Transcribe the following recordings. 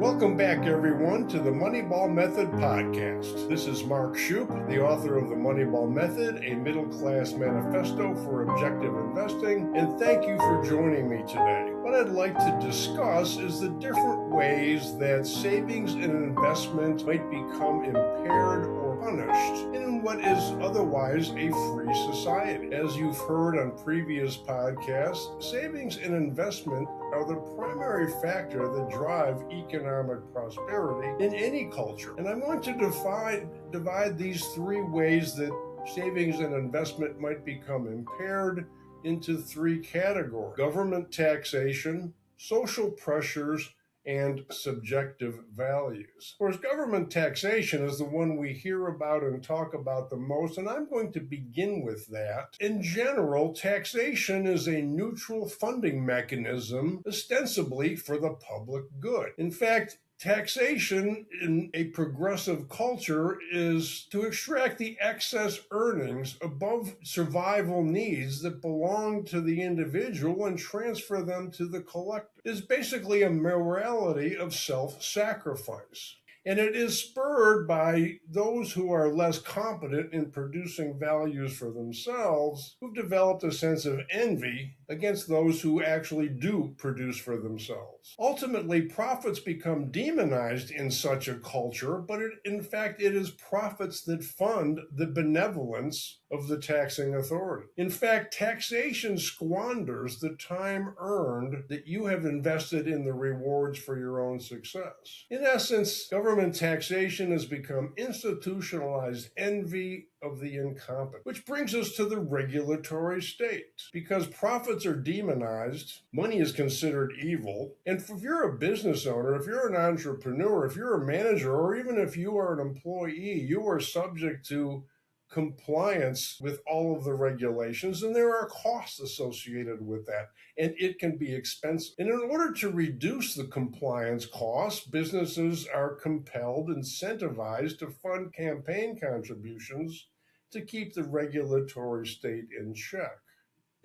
Welcome back, everyone, to the Moneyball Method Podcast. This is Mark Shupe, the author of the Moneyball Method, a Middle-Class Manifesto for Objective Investing, and thank you for joining me today. What I'd like to discuss is the different ways that savings and investment might become impaired or punished in what is otherwise a free society. As you've heard on previous podcasts, savings and investment are the primary factor that drive economic prosperity in any culture. And I'm going to divide these three ways that savings and investment might become impaired into three categories: government taxation, social pressures, and subjective values. Of course, government taxation is the one we hear about and talk about the most, and I'm going to begin with that. In general, taxation is a neutral funding mechanism, ostensibly for the public good. In fact, taxation in a progressive culture is to extract the excess earnings above survival needs that belong to the individual and transfer them to the collective. It is basically a morality of self-sacrifice. And it is spurred by those who are less competent in producing values for themselves, who've developed a sense of envy against those who actually do produce for themselves. Ultimately, profits become demonized in such a culture, but in fact, it is profits that fund the benevolence of the taxing authority. In fact, taxation squanders the time earned that you have invested in the rewards for your own success. In essence, government taxation has become institutionalized envy of the incompetent, which brings us to the regulatory state. Because profits are demonized, money is considered evil, and if you're a business owner, if you're an entrepreneur, if you're a manager, or even if you are an employee, you are subject to compliance with all of the regulations, and there are costs associated with that, and it can be expensive. And in order to reduce the compliance costs, businesses are compelled, incentivized to fund campaign contributions to keep the regulatory state in check.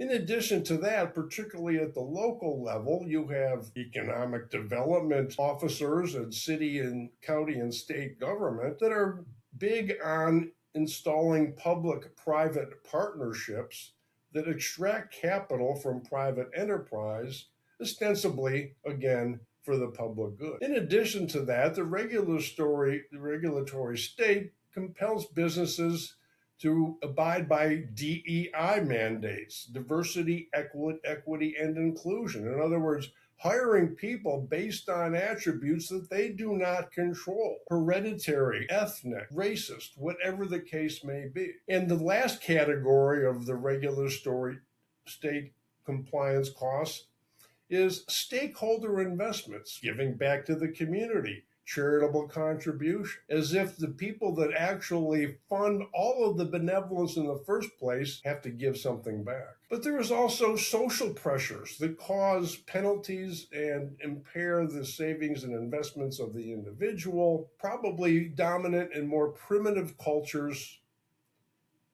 In addition to that, particularly at the local level, you have economic development officers and city and county and state government that are big on installing public-private partnerships that extract capital from private enterprise, ostensibly, again, for the public good. In addition to that, the regulatory state compels businesses to abide by DEI mandates, diversity, equity, and inclusion. In other words, hiring people based on attributes that they do not control: hereditary, ethnic, racist, whatever the case may be. And the last category of the regulatory state compliance costs is stakeholder investments, giving back to the community, charitable contribution, as if the people that actually fund all of the benevolence in the first place have to give something back. But there is also social pressures that cause penalties and impair the savings and investments of the individual, probably dominant in more primitive cultures,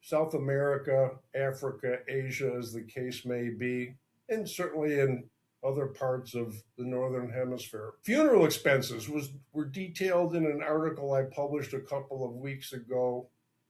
South America, Africa, Asia, as the case may be, and certainly in other parts of the Northern Hemisphere. Funeral expenses were detailed in an article I published a couple of weeks ago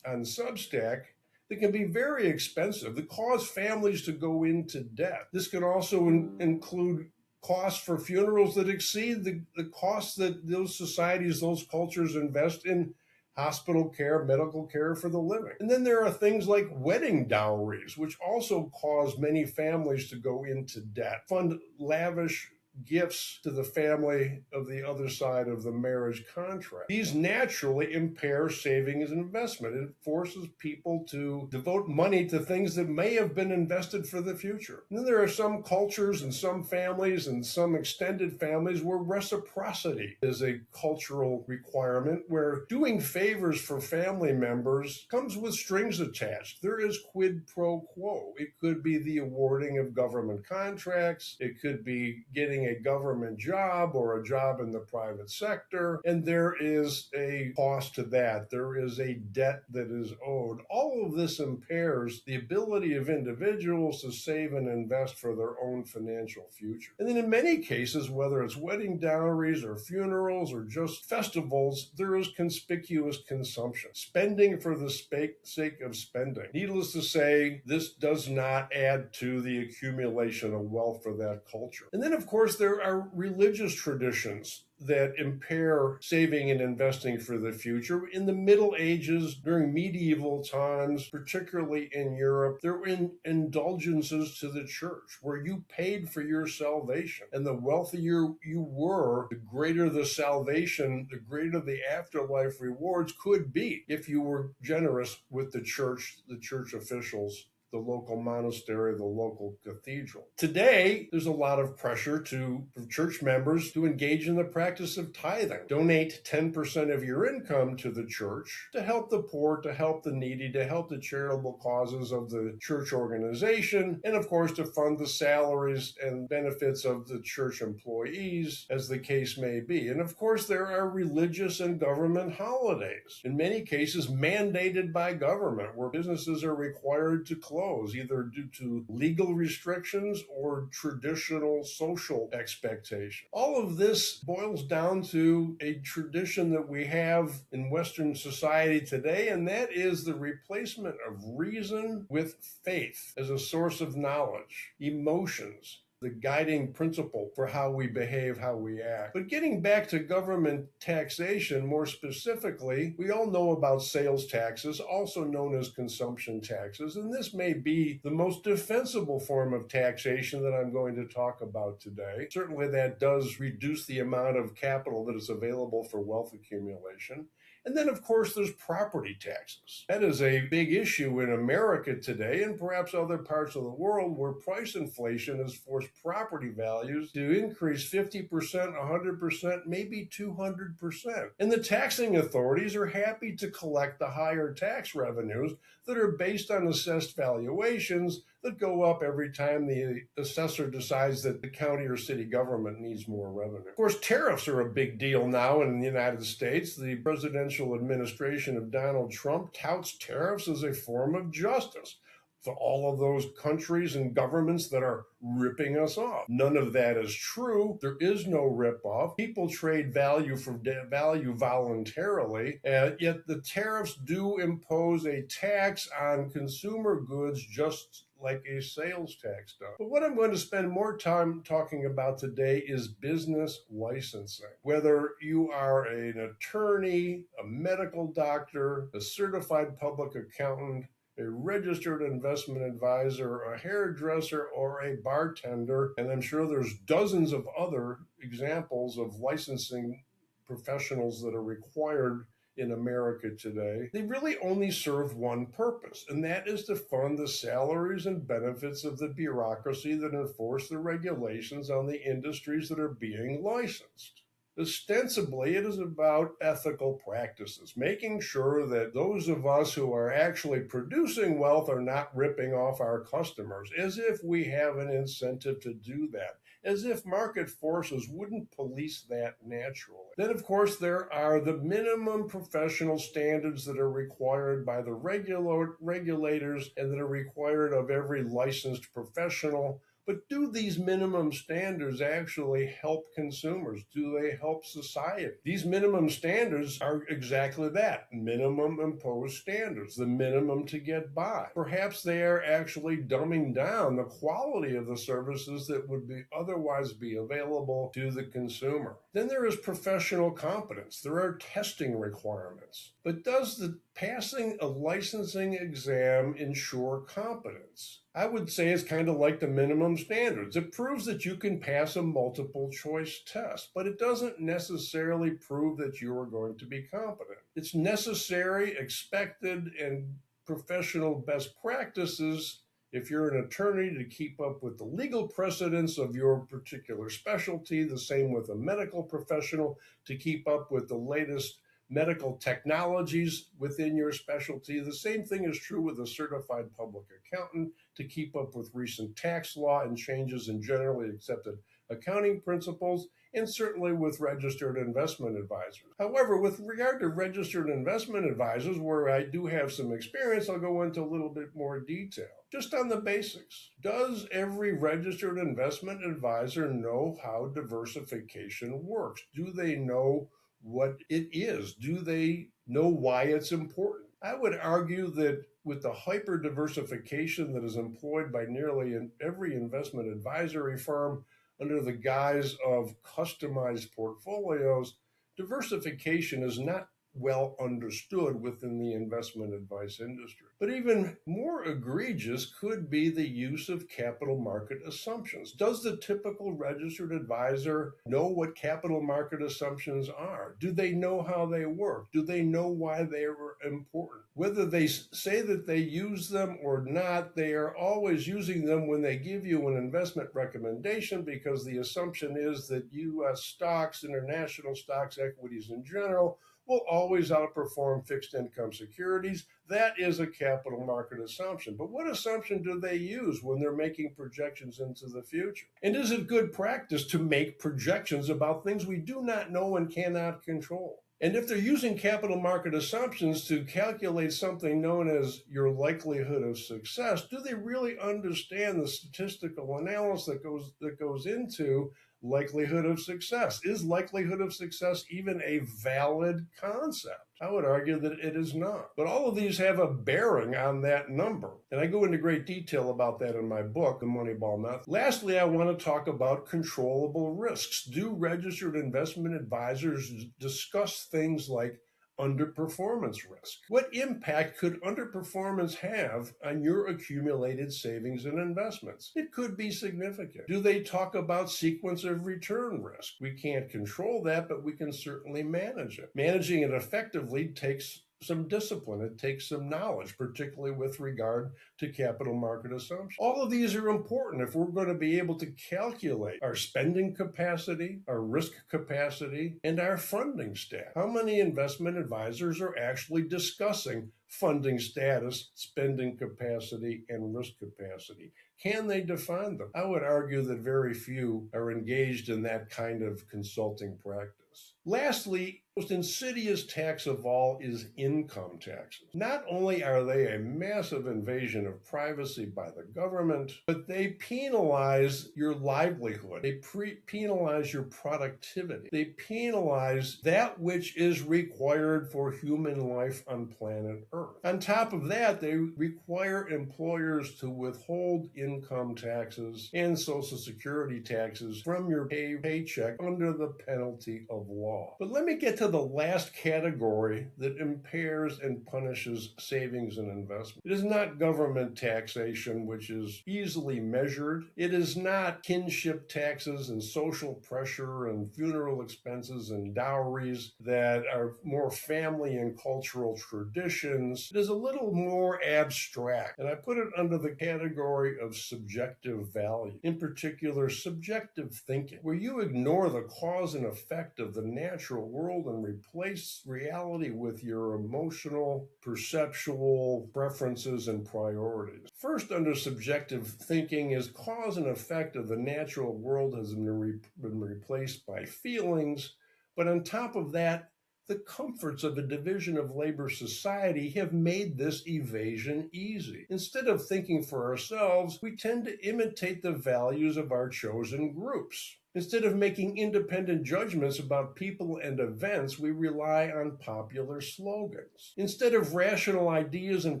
on Substack that can be very expensive, that cause families to go into debt. This can also include costs for funerals that exceed the costs that those societies, those cultures invest in hospital care, medical care for the living. And then there are things like wedding dowries, which also cause many families to go into debt, fund lavish gifts to the family of the other side of the marriage contract. These naturally impair savings and investment. It forces people to devote money to things that may have been invested for the future. And then there are some cultures and some families and some extended families where reciprocity is a cultural requirement, where doing favors for family members comes with strings attached. There is quid pro quo. It could be the awarding of government contracts. It could be getting getting a government job or a job in the private sector, and there is a cost to that. There is a debt that is owed. All of this impairs the ability of individuals to save and invest for their own financial future. And then in many cases, whether it's wedding dowries or funerals or just festivals, there is conspicuous consumption, spending for the sake of spending. Needless to say, this does not add to the accumulation of wealth for that culture. And then, of course, there are religious traditions that impair saving and investing for the future. In the Middle Ages, during medieval times, particularly in Europe, there were indulgences to the church where you paid for your salvation. And the wealthier you were, the greater the salvation, the greater the afterlife rewards could be if you were generous with the church officials, the local monastery, the local cathedral. Today, there's a lot of pressure for church members to engage in the practice of tithing. Donate 10% of your income to the church to help the poor, to help the needy, to help the charitable causes of the church organization, and of course to fund the salaries and benefits of the church employees, as the case may be. And of course, there are religious and government holidays, in many cases mandated by government, where businesses are required to close, either due to legal restrictions or traditional social expectations. All of this boils down to a tradition that we have in Western society today, and that is the replacement of reason with faith as a source of knowledge, emotions, the guiding principle for how we behave, how we act. But getting back to government taxation, more specifically, we all know about sales taxes, also known as consumption taxes, and this may be the most defensible form of taxation that I'm going to talk about today. Certainly that does reduce the amount of capital that is available for wealth accumulation. And then, of course, there's property taxes. That is a big issue in America today and perhaps other parts of the world where price inflation has forced property values to increase 50%, 100%, maybe 200%. And the taxing authorities are happy to collect the higher tax revenues that are based on assessed valuations that go up every time the assessor decides that the county or city government needs more revenue. Of course, tariffs are a big deal now in the United States. The presidential administration of Donald Trump touts tariffs as a form of justice for all of those countries and governments that are ripping us off. None of that is true. There is no rip-off. People trade value for value voluntarily, yet the tariffs do impose a tax on consumer goods just like a sales tax does. But what I'm going to spend more time talking about today is business licensing. Whether you are an attorney, a medical doctor, a certified public accountant, a registered investment advisor, a hairdresser, or a bartender, and I'm sure there's dozens of other examples of licensing professionals that are required in America today, they really only serve one purpose, and that is to fund the salaries and benefits of the bureaucracy that enforce the regulations on the industries that are being licensed. Ostensibly, it is about ethical practices, making sure that those of us who are actually producing wealth are not ripping off our customers, as if we have an incentive to do that, as if market forces wouldn't police that naturally. Then, of course, there are the minimum professional standards that are required by the regulators and that are required of every licensed professional. But do these minimum standards actually help consumers? Do they help society? These minimum standards are exactly that, minimum imposed standards, the minimum to get by. Perhaps they are actually dumbing down the quality of the services that would otherwise be available to the consumer. Then there is professional competence. There are testing requirements. But does the passing a licensing exam ensure competence? I would say it's kind of like the minimum standards. It proves that you can pass a multiple choice test, but it doesn't necessarily prove that you are going to be competent. It's necessary, expected, and professional best practices if you're an attorney to keep up with the legal precedents of your particular specialty, the same with a medical professional to keep up with the latest medical technologies within your specialty. The same thing is true with a certified public accountant to keep up with recent tax law and changes in generally accepted accounting principles, and certainly with registered investment advisors. However, with regard to registered investment advisors, where I do have some experience, I'll go into a little bit more detail. Just on the basics, does every registered investment advisor know how diversification works? Do they know what it is? Do they know why it's important? I would argue that with the hyper diversification that is employed by nearly every investment advisory firm under the guise of customized portfolios, diversification is not well understood within the investment advice industry. But even more egregious could be the use of capital market assumptions. Does the typical registered advisor know what capital market assumptions are? Do they know how they work? Do they know why they are important? Whether they say that they use them or not, they are always using them when they give you an investment recommendation, because the assumption is that U.S. stocks, international stocks, equities in general, will always outperform fixed income securities. That is a capital market assumption. But what assumption do they use when they're making projections into the future? And is it good practice to make projections about things we do not know and cannot control? And if they're using capital market assumptions to calculate something known as your likelihood of success, do they really understand the statistical analysis that goes into likelihood of success? Is likelihood of success even a valid concept? I would argue that it is not. But all of these have a bearing on that number. And I go into great detail about that in my book, The Moneyball Method. Lastly, I want to talk about controllable risks. Do registered investment advisors discuss things like underperformance risk? What impact could underperformance have on your accumulated savings and investments? It could be significant. Do they talk about sequence of return risk? We can't control that, but we can certainly manage it. Managing it effectively takes some discipline. It takes some knowledge, particularly with regard to capital market assumptions. All of these are important if we're going to be able to calculate our spending capacity, our risk capacity, and our funding status. How many investment advisors are actually discussing funding status, spending capacity, and risk capacity? Can they define them? I would argue that very few are engaged in that kind of consulting practice. Lastly, the most insidious tax of all is income taxes. Not only are they a massive invasion of privacy by the government, but they penalize your livelihood. They penalize your productivity. They penalize that which is required for human life on planet Earth. On top of that, they require employers to withhold income taxes and Social Security taxes from your paycheck under the penalty of law. But let me get to the last category that impairs and punishes savings and investment. It is not government taxation, which is easily measured. It is not kinship taxes and social pressure and funeral expenses and dowries that are more family and cultural traditions. It is a little more abstract, and I put it under the category of subjective value, in particular subjective thinking, where you ignore the cause and effect of the natural world and replace reality with your emotional, perceptual preferences and priorities. First, under subjective thinking, is cause and effect of the natural world has been replaced by feelings, but on top of that, the comforts of a division of labor society have made this evasion easy. Instead of thinking for ourselves, we tend to imitate the values of our chosen groups. Instead of making independent judgments about people and events, we rely on popular slogans. Instead of rational ideas and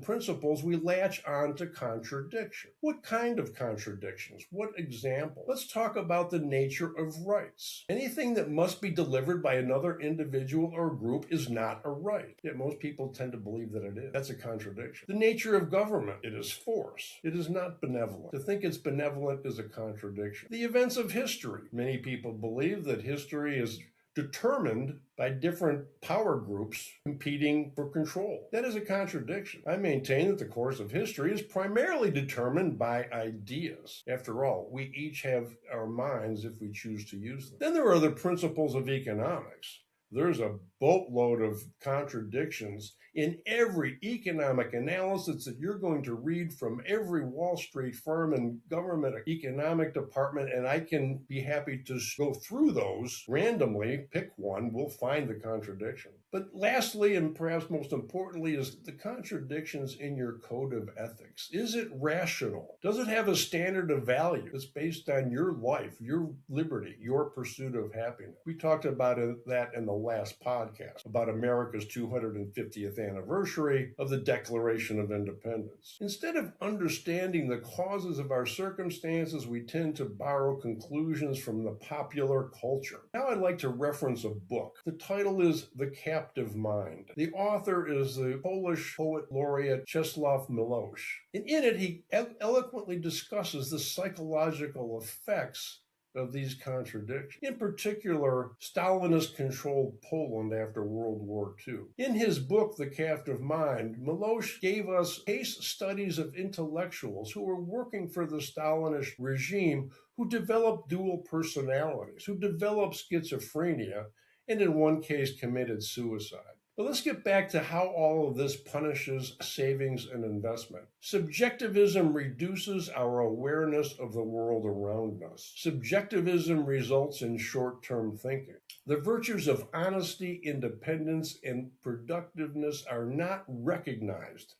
principles, we latch on to contradiction. What kind of contradictions? What example? Let's talk about the nature of rights. Anything that must be delivered by another individual or group is not a right. Yet most people tend to believe that it is. That's a contradiction. The nature of government, it is force. It is not benevolent. To think it's benevolent is a contradiction. The events of history. Many people believe that history is determined by different power groups competing for control. That is a contradiction. I maintain that the course of history is primarily determined by ideas. After all, we each have our minds if we choose to use them. Then there are the principles of economics. There's a boatload of contradictions in every economic analysis that you're going to read from every Wall Street firm and government economic department, and I can be happy to go through those randomly, pick one, we'll find the contradiction. But lastly, and perhaps most importantly, is the contradictions in your code of ethics. Is it rational? Does it have a standard of value that's based on your life, your liberty, your pursuit of happiness? We talked about that in the last podcast, about America's 250th anniversary of the Declaration of Independence. Instead of understanding the causes of our circumstances, we tend to borrow conclusions from the popular culture. Now I'd like to reference a book. The title is The Captive Mind. The author is the Polish poet laureate Czesław Miłosz. And in it, he eloquently discusses the psychological effects of these contradictions. In particular, Stalinist-controlled Poland after World War II. In his book, The Captive Mind, Miłosz gave us case studies of intellectuals who were working for the Stalinist regime who developed dual personalities, who developed schizophrenia, and in one case committed suicide. But let's get back to how all of this punishes savings and investment. Subjectivism reduces our awareness of the world around us. Subjectivism results in short-term thinking. The virtues of honesty, independence, and productiveness are not recognized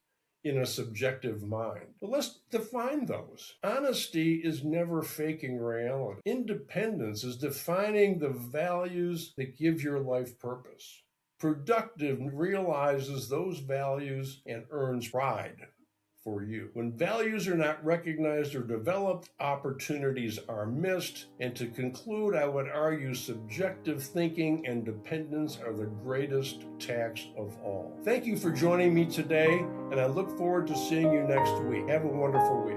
in a subjective mind. But let's define those. Honesty is never faking reality. Independence is defining the values that give your life purpose. Productive realizes those values and earns pride for you. When values are not recognized or developed, opportunities are missed. And to conclude, I would argue subjective thinking and dependence are the greatest tax of all. Thank you for joining me today, and I look forward to seeing you next week. Have a wonderful week.